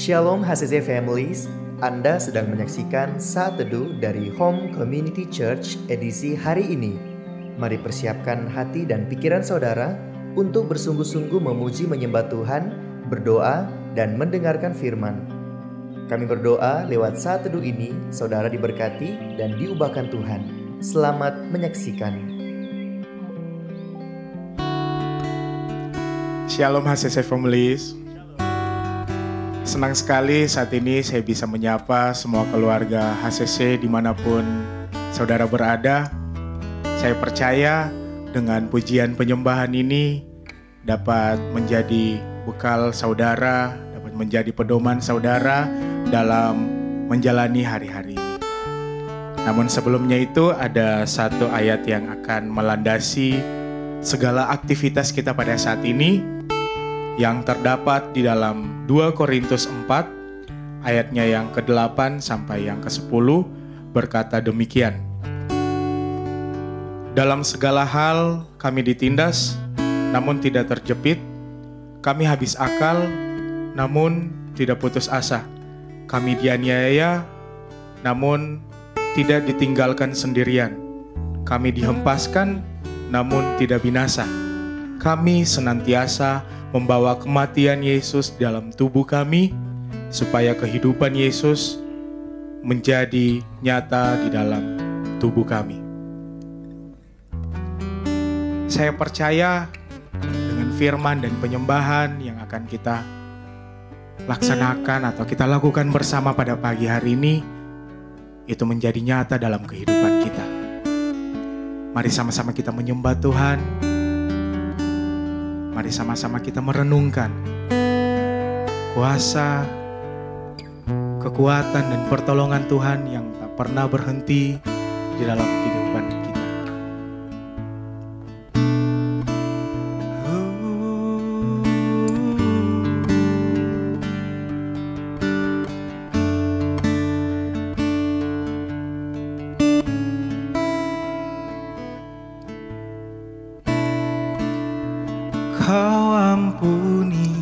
Shalom HCC Families, Anda sedang menyaksikan Saat Teduh dari Home Community Church edisi hari ini. Mari persiapkan hati dan pikiran saudara untuk bersungguh-sungguh memuji menyembah Tuhan, berdoa, dan mendengarkan firman. Kami berdoa lewat Saat Teduh ini, saudara diberkati dan diubahkan Tuhan. Selamat menyaksikan. Shalom HCC Families. Senang sekali saat ini saya bisa menyapa semua keluarga HCC dimanapun saudara berada. Saya percaya dengan pujian penyembahan ini dapat menjadi bekal saudara, dapat menjadi pedoman saudara dalam menjalani hari-hari ini. Namun sebelumnya itu ada satu ayat yang akan melandasi segala aktivitas kita pada saat ini, yang terdapat di dalam 2 Korintus 4 ayatnya yang ke-8 sampai yang ke-10 berkata demikian. Dalam segala hal kami ditindas, namun tidak terjepit. Kami habis akal, namun tidak putus asa. Kami dianiaya, namun tidak ditinggalkan sendirian. Kami dihempaskan, namun tidak binasa. Kami senantiasa membawa kematian Yesus dalam tubuh kami, supaya kehidupan Yesus menjadi nyata di dalam tubuh kami. Saya percaya dengan firman dan penyembahan yang akan kita laksanakan atau kita lakukan bersama pada pagi hari ini, itu menjadi nyata dalam kehidupan kita. Mari sama-sama kita menyembah Tuhan. Mari sama-sama kita merenungkan kuasa, kekuatan, dan pertolongan Tuhan yang tak pernah berhenti di dalam kehidupan kita. Kau ampuni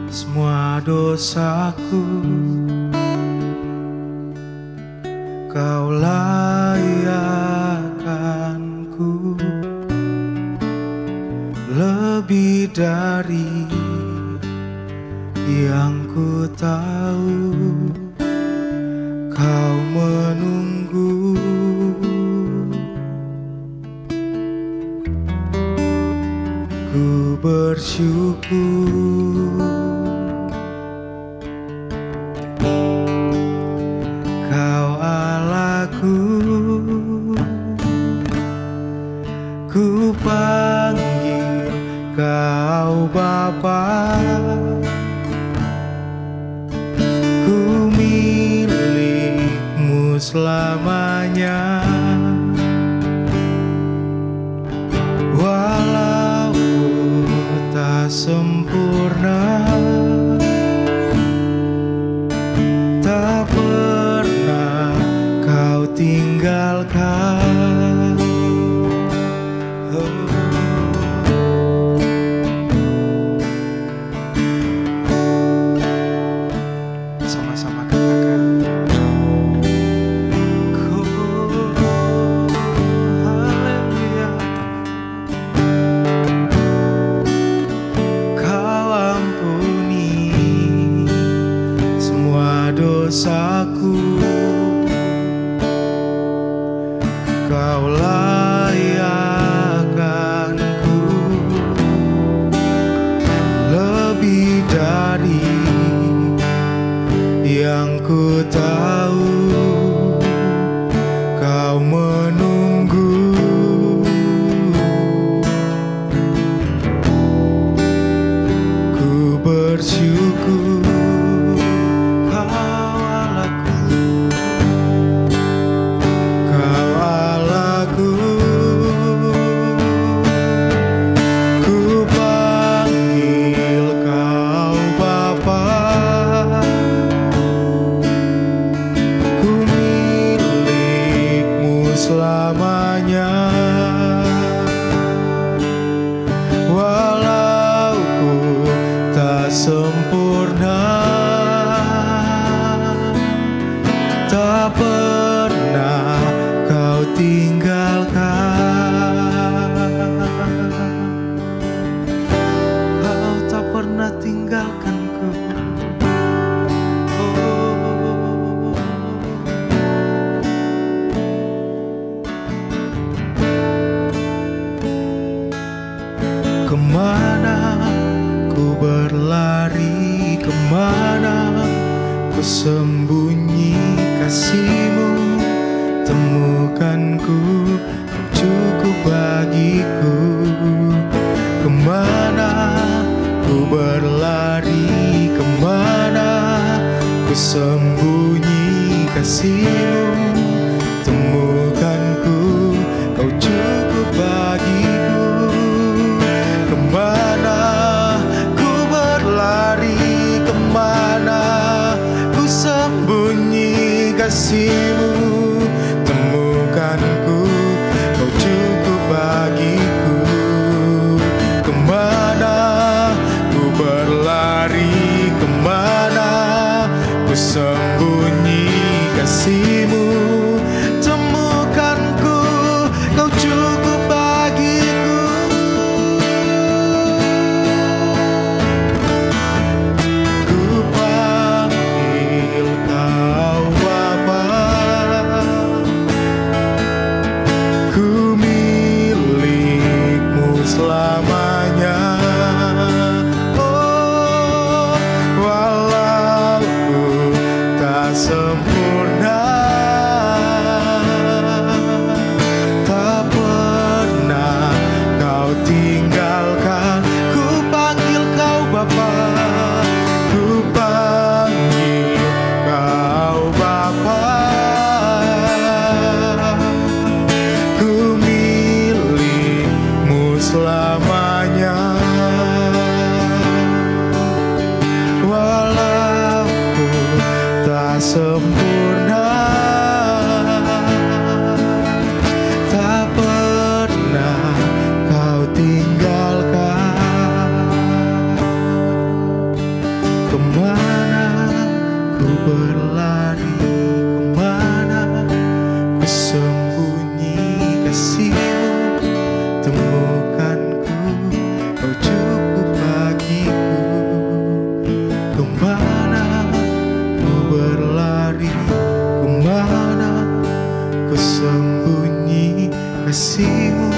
semua dosaku, Kau layakkanku lebih dari yang ku tahu. Kau menunggu ku bersyukur. Kau Allahku, ku panggil Kau Bapa. Ku milikmu selamanya. Sempurna, tak pernah Kau tinggalkan. Sama-sama katakan. Haleluya. Kemana ku berlari, kemana ku sembunyi kasih-Mu. Temukan ku, Kau cukup bagiku. Kemana ku berlari, kemana ku sembunyi kasih-Mu. Temukan ku, Kau cukup bagiku. Kemana ku berlari, kemana ku sembunyi kasih-Mu. Temukan ku, Kau cukup bagiku. Kemana ku berlari, kemana ku sembunyi kasih-Mu. Temukan ku, Kau cukup bagiku. Ku panggil Kau Bapa, ku milik-Mu selamanya. Oh, walau ku tak sempurna, tak pernah Kau tinggalkan. Ku panggil Kau Bapa, ku panggil Kau Bapa, ku milik-Mu selamanya. Walau ku tak sempurna, tak pernah Kau tinggalkan. Kemana ku berlari, kemana ku sembunyi kasih-Mu. Temukan ku, Kau cukup bagiku. Kemana ku berlari, kemana ku sembunyi kasih-Mu.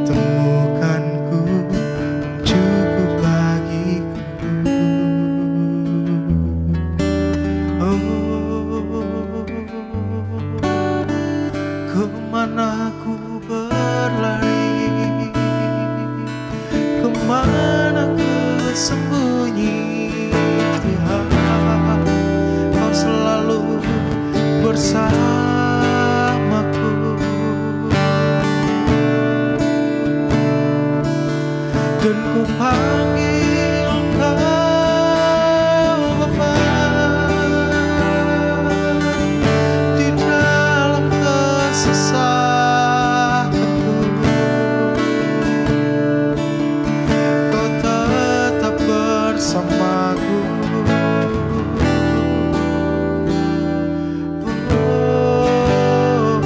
Temukan ku, Kau cukup bagiku. Oh, kemana ku berlari, kemana ku sembunyi, Tuhan, Kau selalu bersamaku. Dan ku panggil Kau Bapa, di dalam kesesakanku. Kau tetap bersamaku. Oh,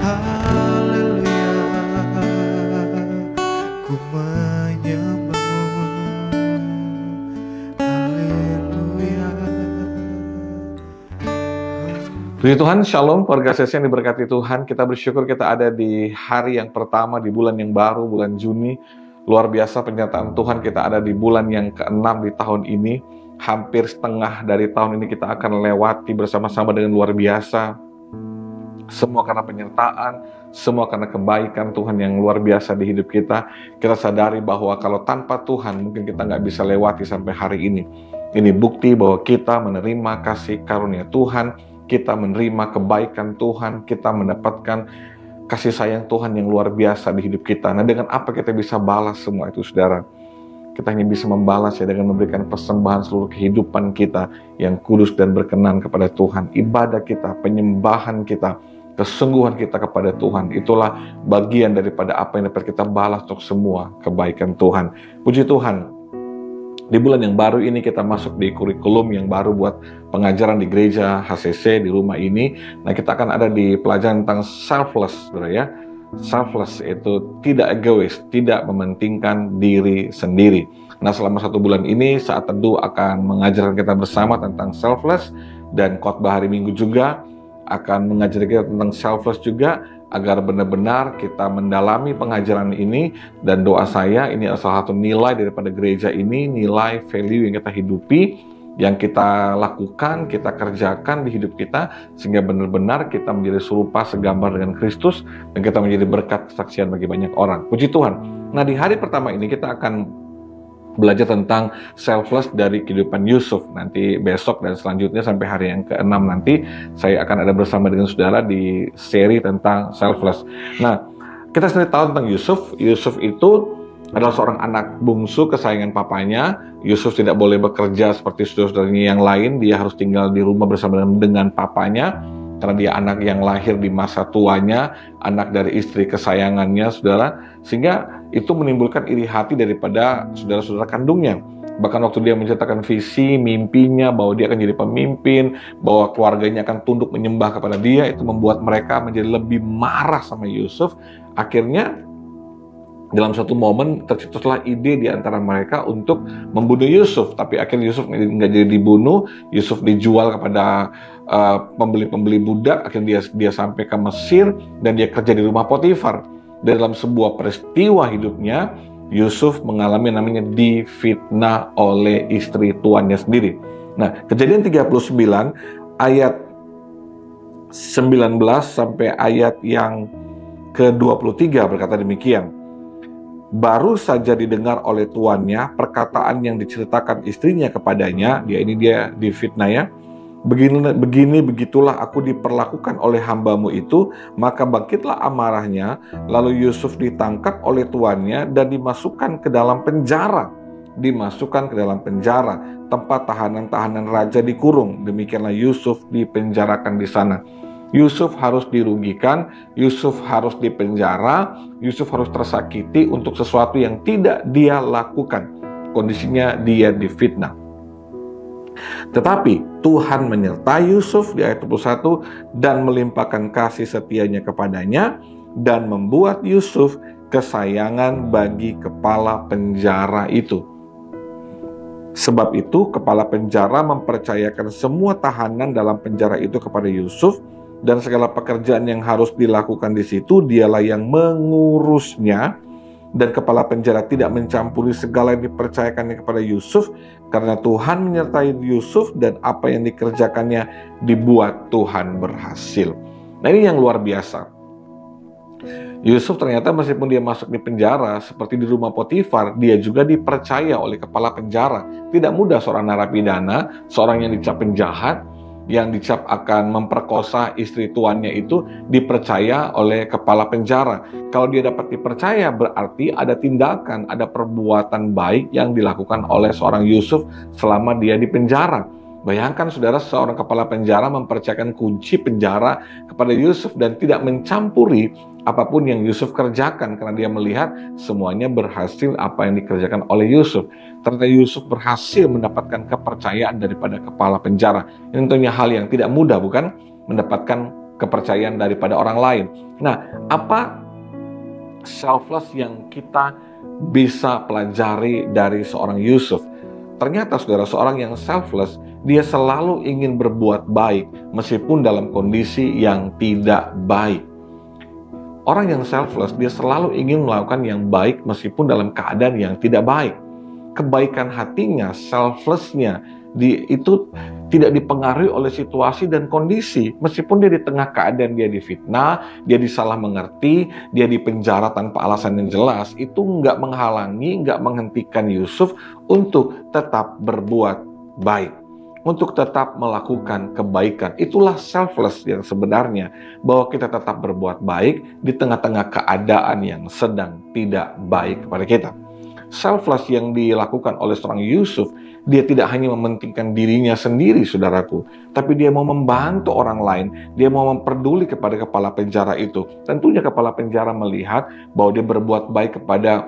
haleluya, ku menyembah-Mu. Haleluya. Puji Tuhan, Shalom, keluarga sesi yang diberkati Tuhan. Kita bersyukur kita ada di hari yang pertama di bulan yang baru, bulan Juni. Luar biasa penyertaan Tuhan, kita ada di bulan yang ke-6 di tahun ini. Hampir setengah dari tahun ini kita akan lewati bersama-sama dengan luar biasa. Semua karena penyertaan, semua karena kebaikan Tuhan yang luar biasa di hidup kita. Kita sadari bahwa kalau tanpa Tuhan mungkin kita nggak bisa lewati sampai hari ini. Ini bukti bahwa kita menerima kasih karunia Tuhan, kita menerima kebaikan Tuhan, kita mendapatkan kasih sayang Tuhan yang luar biasa di hidup kita. Nah, dengan apa kita bisa balas semua itu, saudara? Kita hanya bisa membalas ya dengan memberikan persembahan seluruh kehidupan kita yang kudus dan berkenan kepada Tuhan. Ibadah kita, penyembahan kita, kesungguhan kita kepada Tuhan, itulah bagian daripada apa yang dapat kita balas untuk semua kebaikan Tuhan. Puji Tuhan, di bulan yang baru ini kita masuk di kurikulum yang baru buat pengajaran di gereja HCC di rumah ini. Nah, kita akan ada di pelajaran tentang selfless, saudara ya. Selfless itu tidak egois, tidak mementingkan diri sendiri. Nah, selama 1 bulan ini Saat Teduh akan mengajarkan kita bersama tentang selfless, dan khotbah hari Minggu juga akan mengajar kita tentang selfless juga. agar benar-benar kita mendalami pengajaran ini, dan doa saya ini adalah salah satu nilai daripada gereja ini, nilai value yang kita hidupi, yang kita lakukan, kita kerjakan di hidup kita, sehingga benar-benar kita menjadi serupa segambar dengan Kristus, dan kita menjadi berkat kesaksian bagi banyak orang. Puji Tuhan. Nah, di hari pertama ini kita akan belajar tentang selfless dari kehidupan Yusuf. Nanti besok dan selanjutnya sampai hari yang ke-6 nanti saya akan ada bersama dengan saudara di seri tentang selfless. Nah, kita sendiri tahu tentang Yusuf. Yusuf itu adalah seorang anak bungsu kesayangan papanya. Yusuf tidak boleh bekerja seperti saudara-saudaranya yang lain. Dia harus tinggal di rumah bersama dengan papanya, karena dia anak yang lahir di masa tuanya, anak dari istri kesayangannya, saudara. Sehingga itu menimbulkan iri hati daripada saudara-saudara kandungnya. Bahkan waktu dia menceritakan visi, mimpinya, bahwa dia akan jadi pemimpin, bahwa keluarganya akan tunduk menyembah kepada dia, itu membuat mereka menjadi lebih marah sama Yusuf. Akhirnya, dalam satu momen tercetuslah ide di antara mereka untuk membunuh Yusuf. Tapi akhirnya Yusuf nggak jadi dibunuh. Yusuf dijual kepada pembeli-pembeli budak. Akhirnya dia sampai ke Mesir dan dia kerja di rumah Potifar. Dan dalam sebuah peristiwa hidupnya, Yusuf mengalami namanya difitnah oleh istri tuannya sendiri. Nah, Kejadian 39 ayat 19 sampai ayat yang ke-23 berkata demikian. Baru saja didengar oleh tuannya perkataan yang diceritakan istrinya kepadanya, dia difitnah ya. Begitulah aku diperlakukan oleh hambamu itu, maka bangkitlah amarahnya, lalu Yusuf ditangkap oleh tuannya dan dimasukkan ke dalam penjara. Tempat tahanan-tahanan raja dikurung. Demikianlah Yusuf dipenjarakan di sana. Yusuf harus dirugikan, Yusuf harus dipenjara, Yusuf harus tersakiti untuk sesuatu yang tidak dia lakukan. Kondisinya dia difitnah. Tetapi Tuhan menyertai Yusuf di ayat 21 dan melimpahkan kasih setianya kepadanya dan membuat Yusuf kesayangan bagi kepala penjara itu. Sebab itu kepala penjara mempercayakan semua tahanan dalam penjara itu kepada Yusuf, dan segala pekerjaan yang harus dilakukan di situ dialah yang mengurusnya, dan kepala penjara tidak mencampuri segala yang dipercayakannya kepada Yusuf, karena Tuhan menyertai Yusuf dan apa yang dikerjakannya dibuat Tuhan berhasil. Nah, ini yang luar biasa. Yusuf ternyata meskipun dia masuk di penjara seperti di rumah Potifar, dia juga dipercaya oleh kepala penjara. Tidak mudah seorang narapidana, seorang yang dicap penjahat, yang dicap akan memperkosa istri tuannya itu dipercaya oleh kepala penjara. Kalau dia dapat dipercaya, berarti ada tindakan, ada perbuatan baik yang dilakukan oleh seorang Yusuf selama dia di penjara. Bayangkan saudara, seorang kepala penjara mempercayakan kunci penjara kepada Yusuf dan tidak mencampuri apapun yang Yusuf kerjakan, karena dia melihat semuanya berhasil apa yang dikerjakan oleh Yusuf. Ternyata Yusuf berhasil mendapatkan kepercayaan daripada kepala penjara. Ini tentunya hal yang tidak mudah, bukan? Mendapatkan kepercayaan daripada orang lain. Nah, apa selfless yang kita bisa pelajari dari seorang Yusuf? Ternyata saudara, seorang yang selfless, dia selalu ingin berbuat baik meskipun dalam kondisi yang tidak baik. Orang yang selfless, dia selalu ingin melakukan yang baik meskipun dalam keadaan yang tidak baik. Kebaikan hatinya, selflessnya, itu tidak dipengaruhi oleh situasi dan kondisi. Meskipun dia di tengah keadaan dia difitnah, dia disalah mengerti, dia dipenjara tanpa alasan yang jelas, itu nggak menghalangi, nggak menghentikan Yusuf untuk tetap berbuat baik, untuk tetap melakukan kebaikan. Itulah selfless yang sebenarnya, bahwa kita tetap berbuat baik di tengah-tengah keadaan yang sedang tidak baik kepada kita. Selfless yang dilakukan oleh seorang Yusuf, dia tidak hanya mementingkan dirinya sendiri, saudaraku, tapi dia mau membantu orang lain, dia mau memperduli kepada kepala penjara itu. Tentunya kepala penjara melihat bahwa dia berbuat baik kepada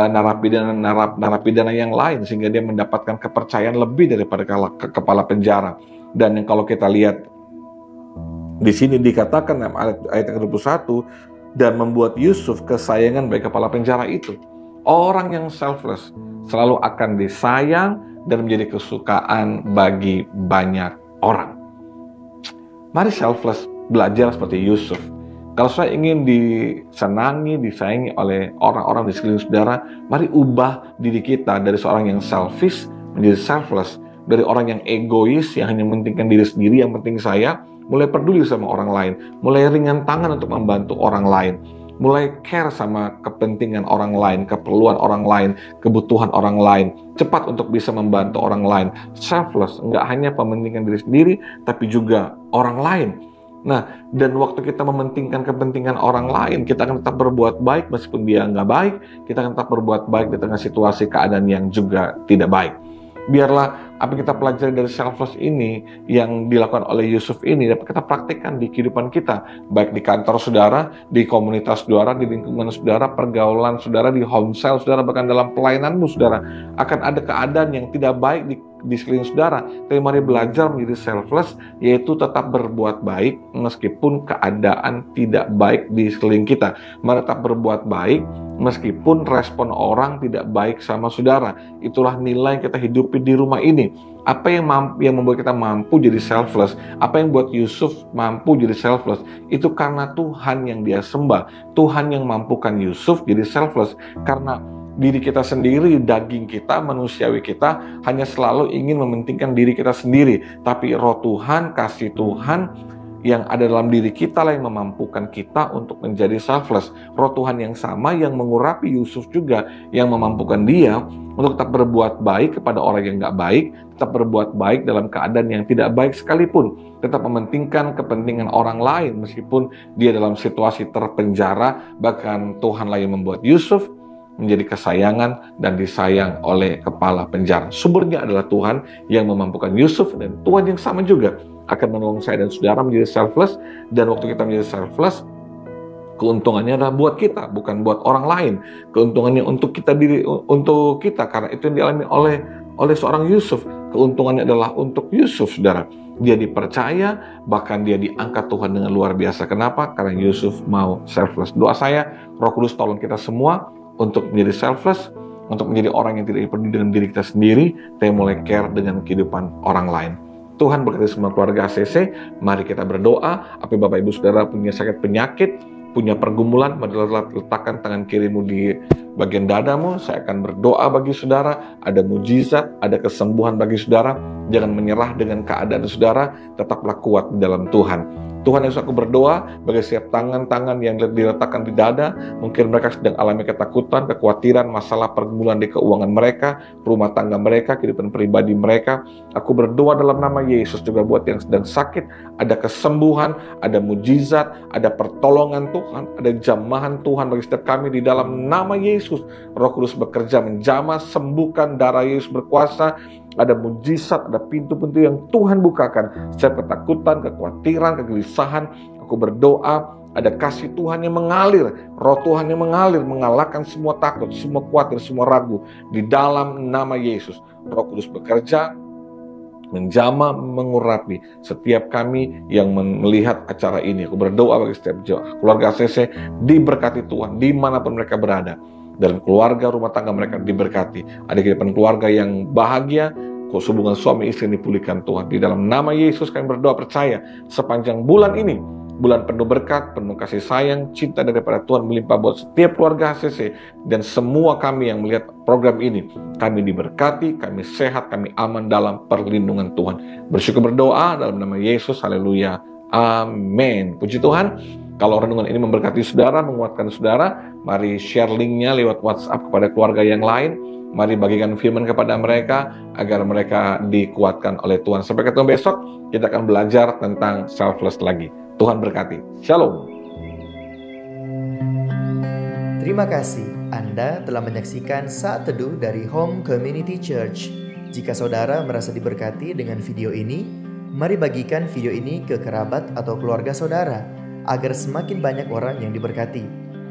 narapidana yang lain, sehingga dia mendapatkan kepercayaan lebih daripada kepala penjara. Dan yang kalau kita lihat di sini dikatakan dalam ayat 21, dan membuat Yusuf kesayangan bagi kepala penjara itu. Orang yang selfless selalu akan disayang dan menjadi kesukaan bagi banyak orang. Mari selfless belajar seperti Yusuf. Kalau saudara ingin disenangi, disayangi oleh orang-orang di sekeliling saudara, mari ubah diri kita dari seorang yang selfish menjadi selfless. Dari orang yang egois, yang hanya mementingkan diri sendiri, yang penting saya, mulai peduli sama orang lain, mulai ringan tangan untuk membantu orang lain, mulai care sama kepentingan orang lain, keperluan orang lain, kebutuhan orang lain, cepat untuk bisa membantu orang lain. Selfless, nggak hanya mementingkan diri sendiri, tapi juga orang lain. Nah, dan waktu kita mementingkan kepentingan orang lain, kita akan tetap berbuat baik meskipun dia nggak baik, kita akan tetap berbuat baik di tengah situasi keadaan yang juga tidak baik. Biarlah apa yang kita pelajari dari selfless ini, yang dilakukan oleh Yusuf ini, dapat kita praktikkan di kehidupan kita, baik di kantor saudara, di komunitas saudara, di lingkungan saudara, pergaulan saudara, di homestay saudara, bahkan dalam pelayananmu saudara. Akan ada keadaan yang tidak baik di sekeliling saudara, tapi mari belajar menjadi selfless, yaitu tetap berbuat baik meskipun keadaan tidak baik di sekeliling kita. Mari tetap berbuat baik meskipun respon orang tidak baik sama saudara. Itulah nilai yang kita hidupi di rumah ini. Apa yang membuat kita mampu jadi selfless, apa yang buat Yusuf mampu jadi selfless, itu karena Tuhan yang dia sembah. Tuhan yang mampukan Yusuf jadi selfless, karena diri kita sendiri, daging kita, manusiawi kita hanya selalu ingin mementingkan diri kita sendiri. Tapi roh Tuhan, kasih Tuhan yang ada dalam diri kita lah yang memampukan kita untuk menjadi selfless. Roh Tuhan yang sama yang mengurapi Yusuf juga, yang memampukan dia untuk tetap berbuat baik kepada orang yang nggak baik, tetap berbuat baik dalam keadaan yang tidak baik sekalipun, tetap mementingkan kepentingan orang lain meskipun dia dalam situasi terpenjara. Bahkan Tuhanlah yang membuat Yusuf menjadi kesayangan dan disayang oleh kepala penjara. Sumbernya adalah Tuhan yang memampukan Yusuf, dan Tuhan yang sama juga akan menolong saya dan saudara menjadi selfless. Dan waktu kita menjadi selfless, keuntungannya adalah buat kita, bukan buat orang lain. Keuntungannya untuk kita karena itu yang dialami oleh seorang Yusuf. Keuntungannya adalah untuk Yusuf, saudara. Dia dipercaya, bahkan dia diangkat Tuhan dengan luar biasa. Kenapa? Karena Yusuf mau selfless. Doa saya, Roh Kudus tolong kita semua untuk menjadi selfless, untuk menjadi orang yang tidak peduli dengan diri kita sendiri, tapi mulai care dengan kehidupan orang lain. Tuhan berkati semua keluarga ACC. Mari kita berdoa. Apa Bapak Ibu Saudara punya sakit penyakit, punya pergumulan, mari letakkan tangan kirimu di bagian dadamu. Saya akan berdoa bagi saudara. Ada mujizat, ada kesembuhan bagi saudara. Jangan menyerah dengan keadaan saudara, tetaplah kuat di dalam Tuhan. Tuhan Yesus, aku berdoa bagi setiap tangan-tangan yang diletakkan di dada. Mungkin mereka sedang alami ketakutan, kekhawatiran, masalah pergumulan di keuangan mereka, rumah tangga mereka, kehidupan pribadi mereka. Aku berdoa dalam nama Yesus juga buat yang sedang sakit, ada kesembuhan, ada mujizat, ada pertolongan Tuhan, ada jamahan Tuhan bagi setiap kami di dalam nama Yesus. Roh Kudus bekerja menjamah, sembuhkan, darah Yesus berkuasa. Ada mujizat, ada pintu-pintu yang Tuhan bukakan. Setiap ketakutan, kekhawatiran, kegelisahan, aku berdoa ada kasih Tuhan yang mengalir, roh Tuhan yang mengalir, mengalahkan semua takut, semua khawatir, semua ragu. Di dalam nama Yesus, Roh Kudus bekerja, menjamah, mengurapi setiap kami yang melihat acara ini. Aku berdoa bagi setiap keluarga ACC diberkati Tuhan dimanapun mereka berada. Dalam keluarga, rumah tangga mereka diberkati. Ada kehidupan keluarga yang bahagia, hubungan suami istri dipulihkan Tuhan. Di dalam nama Yesus kami berdoa percaya sepanjang bulan ini, bulan penuh berkat, penuh kasih sayang, cinta daripada Tuhan melimpah buat setiap keluarga ACC dan semua kami yang melihat program ini. Kami diberkati, kami sehat, kami aman dalam perlindungan Tuhan. Bersyukur berdoa dalam nama Yesus, haleluya, amin. Puji Tuhan. Kalau renungan ini memberkati saudara, menguatkan saudara, mari share linknya lewat WhatsApp kepada keluarga yang lain. Mari bagikan firman kepada mereka agar mereka dikuatkan oleh Tuhan. Sampai ketemu besok, kita akan belajar tentang selfless lagi. Tuhan berkati. Shalom. Terima kasih Anda telah menyaksikan Saat Teduh dari Home Community Church. Jika saudara merasa diberkati dengan video ini, mari bagikan video ini ke kerabat atau keluarga saudara, agar semakin banyak orang yang diberkati.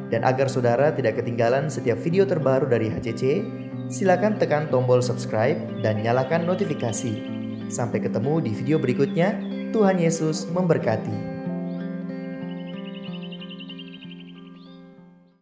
Dan agar saudara tidak ketinggalan setiap video terbaru dari HCC, silakan tekan tombol subscribe dan nyalakan notifikasi. Sampai ketemu di video berikutnya. Tuhan Yesus memberkati.